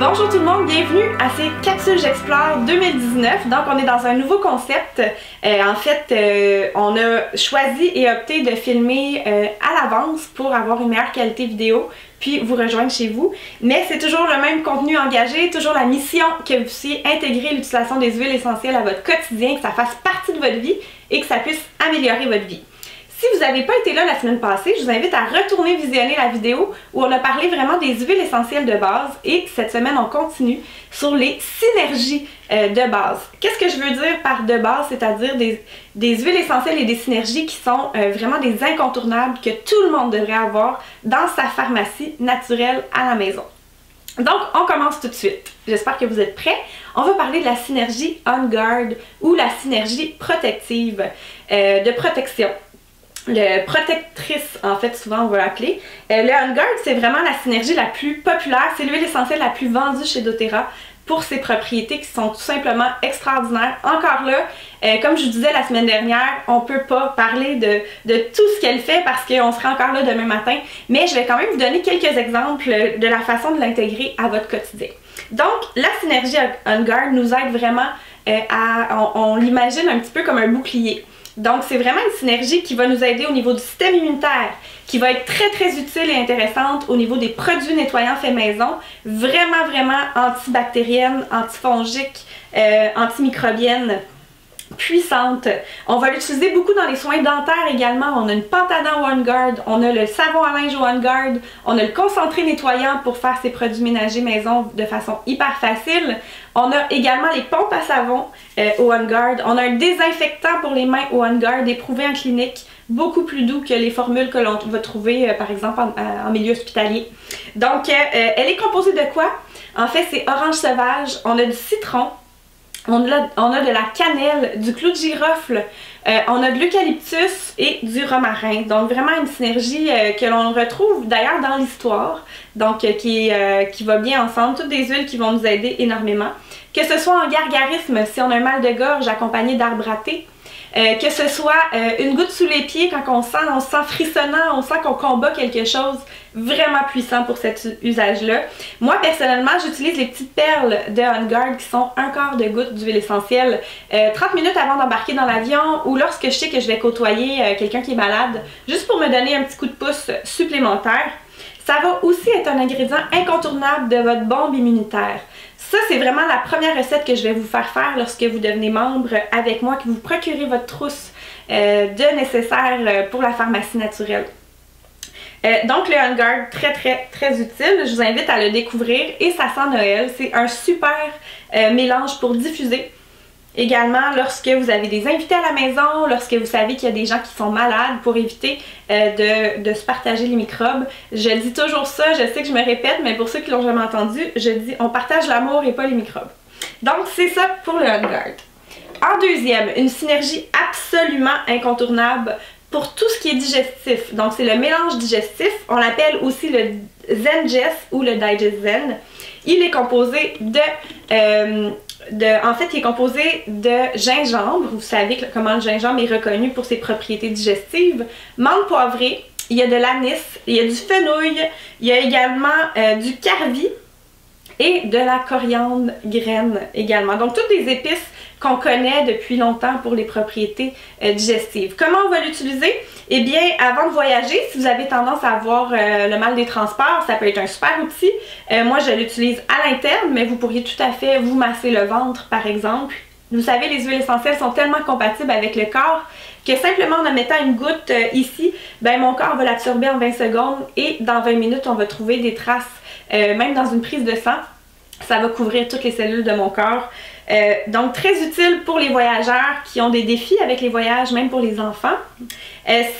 Bonjour tout le monde, bienvenue à ces capsules j'explore 2019. Donc on est dans un nouveau concept. On a choisi et opté de filmer à l'avance pour avoir une meilleure qualité vidéo puis vous rejoindre chez vous. Mais c'est toujours le même contenu engagé, toujours la mission que vous puissiez intégrer l'utilisation des huiles essentielles à votre quotidien, que ça fasse partie de votre vie et que ça puisse améliorer votre vie. Si vous n'avez pas été là la semaine passée, je vous invite à retourner visionner la vidéo où on a parlé vraiment des huiles essentielles de base et cette semaine on continue sur les synergies de base. Qu'est-ce que je veux dire par de base? C'est-à-dire des huiles essentielles et des synergies qui sont vraiment des incontournables que tout le monde devrait avoir dans sa pharmacie naturelle à la maison. Donc, on commence tout de suite. J'espère que vous êtes prêts. On va parler de la synergie On Guard ou la synergie protective de protection. Le protectrice, en fait, souvent on va l'appeler. Le On Guard, c'est vraiment la synergie la plus populaire. C'est l'huile essentielle la plus vendue chez doTERRA pour ses propriétés qui sont tout simplement extraordinaires. Encore là, comme je vous disais la semaine dernière, on peut pas parler de tout ce qu'elle fait parce qu'on sera encore là demain matin, mais je vais quand même vous donner quelques exemples de la façon de l'intégrer à votre quotidien. Donc, la synergie On Guard nous aide vraiment on l'imagine un petit peu comme un bouclier. Donc, c'est vraiment une synergie qui va nous aider au niveau du système immunitaire, qui va être très utile et intéressante au niveau des produits nettoyants faits maison, vraiment antibactérienne, antifongique, antimicrobienne, puissante. On va l'utiliser beaucoup dans les soins dentaires également. On a une pâte à dents On Guard, on a le savon à linge On Guard, on a le concentré nettoyant pour faire ses produits ménagers maison de façon hyper facile. On a également les pompes à savon On Guard. On a un désinfectant pour les mains On Guard éprouvé en clinique, beaucoup plus doux que les formules que l'on va trouver par exemple en milieu hospitalier. Donc elle est composée de quoi? En fait, c'est orange sauvage, on a du citron, on a de la cannelle, du clou de girofle, on a de l'eucalyptus et du romarin. Donc vraiment une synergie que l'on retrouve d'ailleurs dans l'histoire, donc qui va bien ensemble, toutes des huiles qui vont nous aider énormément. Que ce soit en gargarisme, si on a un mal de gorge accompagné d'arbres à thé, que ce soit une goutte sous les pieds quand on se sent frissonnant, on sent qu'on combat quelque chose, vraiment puissant pour cet usage-là. Moi, personnellement, j'utilise les petites perles de On Guard qui sont un quart de goutte d'huile essentielle 30 minutes avant d'embarquer dans l'avion ou lorsque je sais que je vais côtoyer quelqu'un qui est malade, juste pour me donner un petit coup de pouce supplémentaire. Ça va aussi être un ingrédient incontournable de votre bombe immunitaire. Ça, c'est vraiment la première recette que je vais vous faire lorsque vous devenez membre avec moi, que vous procurez votre trousse de nécessaire pour la pharmacie naturelle. Donc le On Guard, très utile. Je vous invite à le découvrir et ça sent Noël. C'est un super mélange pour diffuser. Également, lorsque vous avez des invités à la maison, lorsque vous savez qu'il y a des gens qui sont malades, pour éviter de se partager les microbes. Je dis toujours ça, je sais que je me répète, mais pour ceux qui l'ont jamais entendu, je dis on partage l'amour et pas les microbes. Donc c'est ça pour le On Guard. En deuxième, une synergie absolument incontournable pour tout ce qui est digestif. Donc c'est le mélange digestif, on l'appelle aussi le Zengest ou le Digest Zen. Il est composé il est composé de gingembre. Vous savez comment le gingembre est reconnu pour ses propriétés digestives. Menthe poivrée, il y a de l'anis, il y a du fenouil, il y a également du carvi et de la coriandre graine également. Donc toutes des épices qu'on connaît depuis longtemps pour les propriétés digestives. Comment on va l'utiliser? Eh bien, avant de voyager, si vous avez tendance à avoir le mal des transports, ça peut être un super outil. Moi, je l'utilise à l'interne, mais vous pourriez tout à fait vous masser le ventre, par exemple. Vous savez, les huiles essentielles sont tellement compatibles avec le corps que simplement en mettant une goutte ici, ben mon corps va l'absorber en 20 secondes et dans 20 minutes, on va trouver des traces, même dans une prise de sang. Ça va couvrir toutes les cellules de mon corps. Donc très utile pour les voyageurs qui ont des défis avec les voyages, même pour les enfants.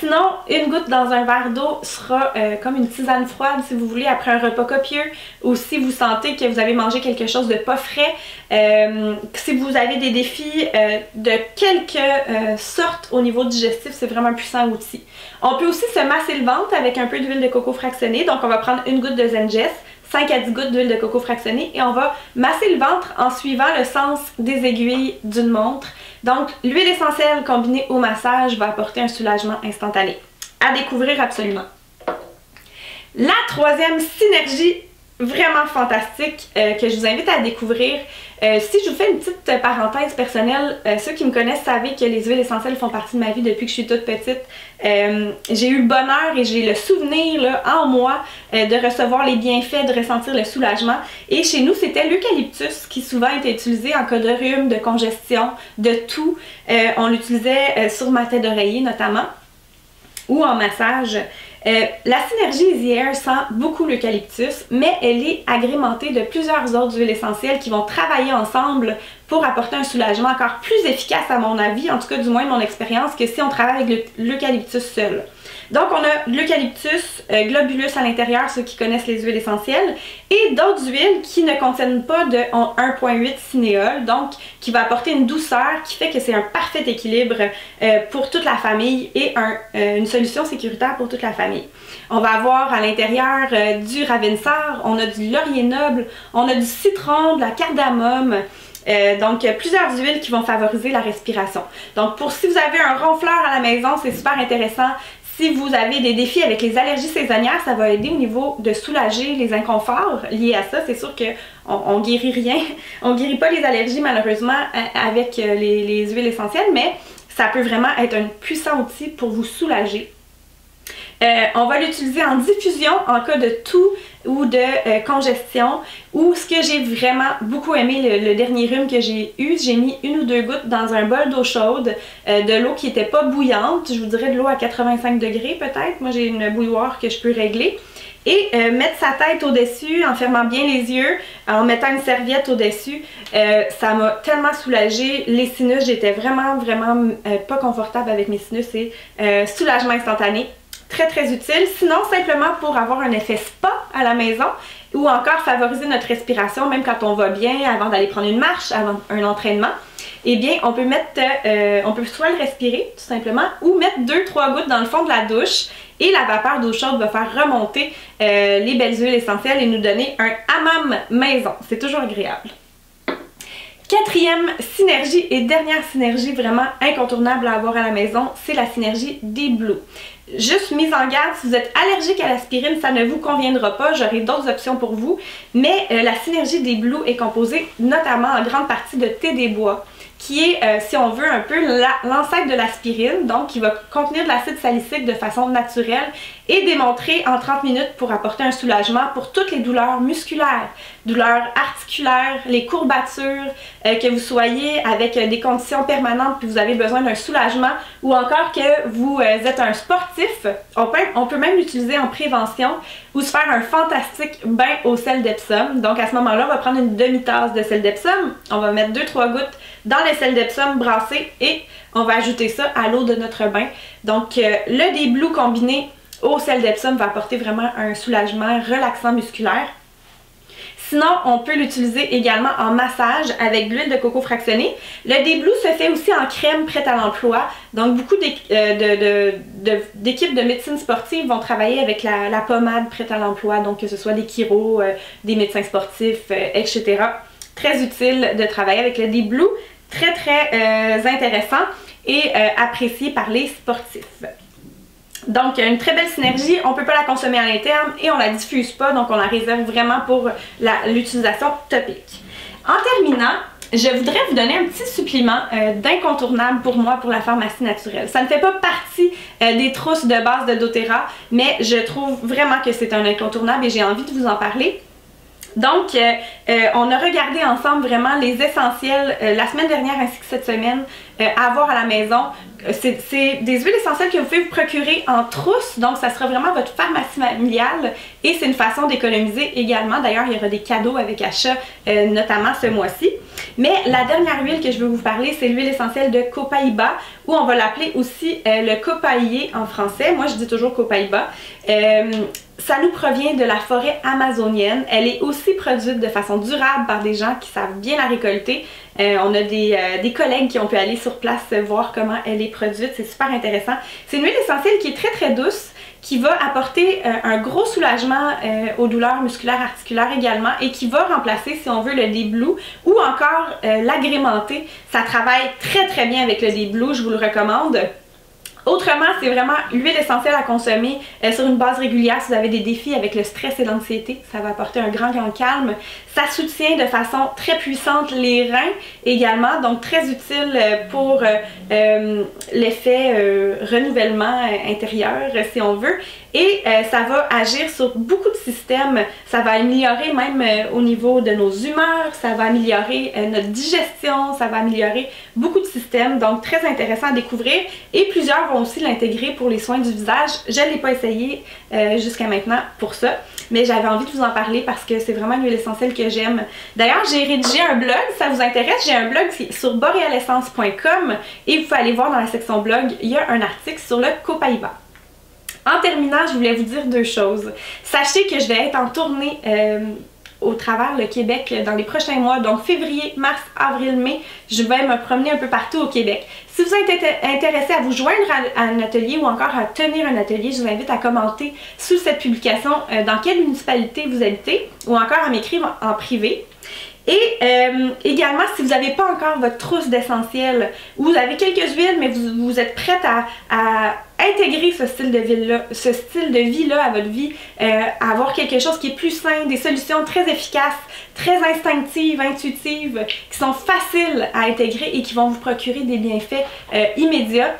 Sinon, une goutte dans un verre d'eau sera comme une tisane froide si vous voulez après un repas copieux ou si vous sentez que vous avez mangé quelque chose de pas frais. Si vous avez des défis de quelque sorte au niveau digestif, c'est vraiment un puissant outil. On peut aussi se masser le ventre avec un peu d'huile de coco fractionnée. Donc on va prendre une goutte de Zengest, 5 à 10 gouttes d'huile de coco fractionnée et on va masser le ventre en suivant le sens des aiguilles d'une montre. Donc l'huile essentielle combinée au massage va apporter un soulagement instantané. À découvrir absolument. La troisième synergie vraiment fantastique que je vous invite à découvrir. Si je vous fais une petite parenthèse personnelle, ceux qui me connaissent savent que les huiles essentielles font partie de ma vie depuis que je suis toute petite. J'ai eu le bonheur et j'ai le souvenir là, en moi de recevoir les bienfaits, de ressentir le soulagement. Et chez nous, c'était l'eucalyptus qui souvent était utilisé en cas de rhume, de congestion, de toux. On l'utilisait sur ma tête d'oreiller notamment ou en massage. La synergie Easy Air sent beaucoup l'eucalyptus, mais elle est agrémentée de plusieurs autres huiles essentielles qui vont travailler ensemble pour apporter un soulagement encore plus efficace à mon avis, en tout cas du moins mon expérience, que si on travaille avec l'eucalyptus seul. Donc on a l'eucalyptus globulus à l'intérieur, ceux qui connaissent les huiles essentielles, et d'autres huiles qui ne contiennent pas de 1,8 cinéol, donc qui va apporter une douceur qui fait que c'est un parfait équilibre pour toute la famille et une solution sécuritaire pour toute la famille. On va avoir à l'intérieur du ravensar, on a du laurier noble, on a du citron, de la cardamome. Donc plusieurs huiles qui vont favoriser la respiration. Donc pour si vous avez un ronfleur à la maison, c'est super intéressant. Si vous avez des défis avec les allergies saisonnières, ça va aider au niveau de soulager les inconforts liés à ça. C'est sûr qu'on ne guérit rien, on ne guérit pas les allergies malheureusement avec les huiles essentielles, mais ça peut vraiment être un puissant outil pour vous soulager. On va l'utiliser en diffusion en cas de toux ou de congestion, ou ce que j'ai vraiment beaucoup aimé le dernier rhume que j'ai eu, j'ai mis 1 ou 2 gouttes dans un bol d'eau chaude, de l'eau qui n'était pas bouillante, je vous dirais de l'eau à 85 degrés peut-être, moi j'ai une bouilloire que je peux régler, et mettre sa tête au-dessus en fermant bien les yeux, en mettant une serviette au-dessus, ça m'a tellement soulagée. Les sinus, j'étais vraiment pas confortable avec mes sinus, et soulagement instantané. Très très utile, sinon simplement pour avoir un effet spa à la maison ou encore favoriser notre respiration même quand on va bien, avant d'aller prendre une marche, avant un entraînement, eh bien on peut mettre, on peut soit le respirer tout simplement ou mettre 2-3 gouttes dans le fond de la douche et la vapeur d'eau chaude va faire remonter les belles huiles essentielles et nous donner un hammam maison, c'est toujours agréable. Quatrième synergie et dernière synergie vraiment incontournable à avoir à la maison, c'est la synergie des Blue. Juste mise en garde, si vous êtes allergique à l'aspirine, ça ne vous conviendra pas, j'aurai d'autres options pour vous, mais la synergie des Blue est composée notamment en grande partie de thé des bois, qui est, si on veut, un peu l'ancêtre de l'aspirine, donc qui va contenir de l'acide salicylique de façon naturelle et démontré en 30 minutes pour apporter un soulagement pour toutes les douleurs musculaires, douleurs articulaires, les courbatures, que vous soyez avec des conditions permanentes puis vous avez besoin d'un soulagement ou encore que vous êtes un sportif, on peut même l'utiliser en prévention ou se faire un fantastique bain au sel d'Epsom. Donc à ce moment-là, on va prendre une demi-tasse de sel d'Epsom, on va mettre 2-3 gouttes dans le sel d'Epsom brassé et on va ajouter ça à l'eau de notre bain. Donc le Day Blue combiné au sel d'Epsom va apporter vraiment un soulagement relaxant musculaire. Sinon, on peut l'utiliser également en massage avec de l'huile de coco fractionnée. Le Day Blue se fait aussi en crème prête à l'emploi. Donc, beaucoup d'équipes de médecine sportive vont travailler avec la pommade prête à l'emploi. Donc, que ce soit des chiros, des médecins sportifs, etc. Très utile de travailler avec le Day Blue. Très, très intéressant et apprécié par les sportifs. Donc une très belle synergie, on ne peut pas la consommer à l'interne et on la diffuse pas, donc on la réserve vraiment pour l'utilisation topique. En terminant, je voudrais vous donner un petit supplément d'incontournable pour moi pour la pharmacie naturelle. Ça ne fait pas partie des trousses de base de doTERRA, mais je trouve vraiment que c'est un incontournable et j'ai envie de vous en parler. Donc, on a regardé ensemble vraiment les essentiels la semaine dernière ainsi que cette semaine à avoir à la maison. C'est des huiles essentielles que vous pouvez vous procurer en trousse, donc ça sera vraiment votre pharmacie familiale et c'est une façon d'économiser également. D'ailleurs, il y aura des cadeaux avec achat, notamment ce mois-ci. Mais la dernière huile que je veux vous parler, c'est l'huile essentielle de Copaiba, ou on va l'appeler aussi le copailler en français. Moi, je dis toujours Copaiba. Ça nous provient de la forêt amazonienne. Elle est aussi produite de façon durable par des gens qui savent bien la récolter. On a des collègues qui ont pu aller sur place voir comment elle est produite. C'est super intéressant. C'est une huile essentielle qui est très très douce, qui va apporter un gros soulagement aux douleurs musculaires articulaires également et qui va remplacer, si on veut, le Day Blue ou encore l'agrémenter. Ça travaille très très bien avec le Day Blue, je vous le recommande. Autrement, c'est vraiment l'huile essentielle à consommer sur une base régulière si vous avez des défis avec le stress et l'anxiété. Ça va apporter un grand calme. Ça soutient de façon très puissante les reins également, donc très utile pour l'effet renouvellement intérieur si on veut. Et ça va agir sur beaucoup de systèmes. Ça va améliorer même au niveau de nos humeurs, ça va améliorer notre digestion, ça va améliorer beaucoup de systèmes. Donc très intéressant à découvrir. Et plusieurs vont aussi l'intégrer pour les soins du visage. Je ne l'ai pas essayé jusqu'à maintenant pour ça. Mais j'avais envie de vous en parler parce que c'est vraiment une huile essentielle que j'aime. D'ailleurs, j'ai rédigé un blog, si ça vous intéresse, j'ai un blog sur borealessence.com et vous pouvez aller voir dans la section blog, il y a un article sur le copaiba. En terminant, je voulais vous dire deux choses. Sachez que je vais être en tournée au travers le Québec dans les prochains mois, donc février, mars, avril, mai, je vais me promener un peu partout au Québec. Si vous êtes intéressé à vous joindre à un atelier ou encore à tenir un atelier, je vous invite à commenter sous cette publication dans quelle municipalité vous habitez ou encore à m'écrire en privé. Et également, si vous n'avez pas encore votre trousse d'essentiel, ou vous avez quelques huiles, mais vous êtes prête à intégrer ce style de vie-là à votre vie, à avoir quelque chose qui est plus sain, des solutions très efficaces, très instinctives, intuitives, qui sont faciles à intégrer et qui vont vous procurer des bienfaits immédiats.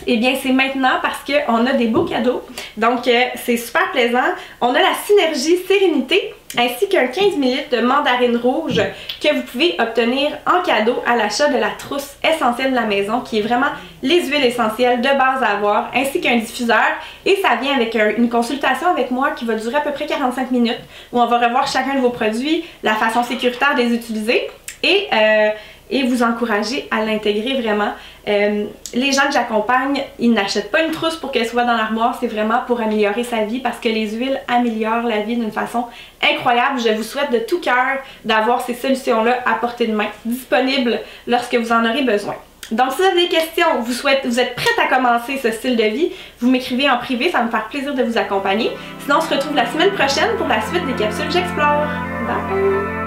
Eh bien, c'est maintenant parce qu'on a des beaux cadeaux. Donc, c'est super plaisant. On a la Synergie Sérénité ainsi qu'un 15 ml de mandarine rouge que vous pouvez obtenir en cadeau à l'achat de la trousse essentielle de la maison qui est vraiment les huiles essentielles de base à avoir ainsi qu'un diffuseur. Et ça vient avec une consultation avec moi qui va durer à peu près 45 minutes où on va revoir chacun de vos produits, la façon sécuritaire de les utiliser et vous encourager à l'intégrer vraiment. Les gens que j'accompagne, ils n'achètent pas une trousse pour qu'elle soit dans l'armoire, c'est vraiment pour améliorer sa vie parce que les huiles améliorent la vie d'une façon incroyable. Je vous souhaite de tout cœur d'avoir ces solutions-là à portée de main, disponibles lorsque vous en aurez besoin. Donc si vous avez des questions, vous êtes prête à commencer ce style de vie, vous m'écrivez en privé, ça va me faire plaisir de vous accompagner. Sinon on se retrouve la semaine prochaine pour la suite des capsules J'explore. Bye!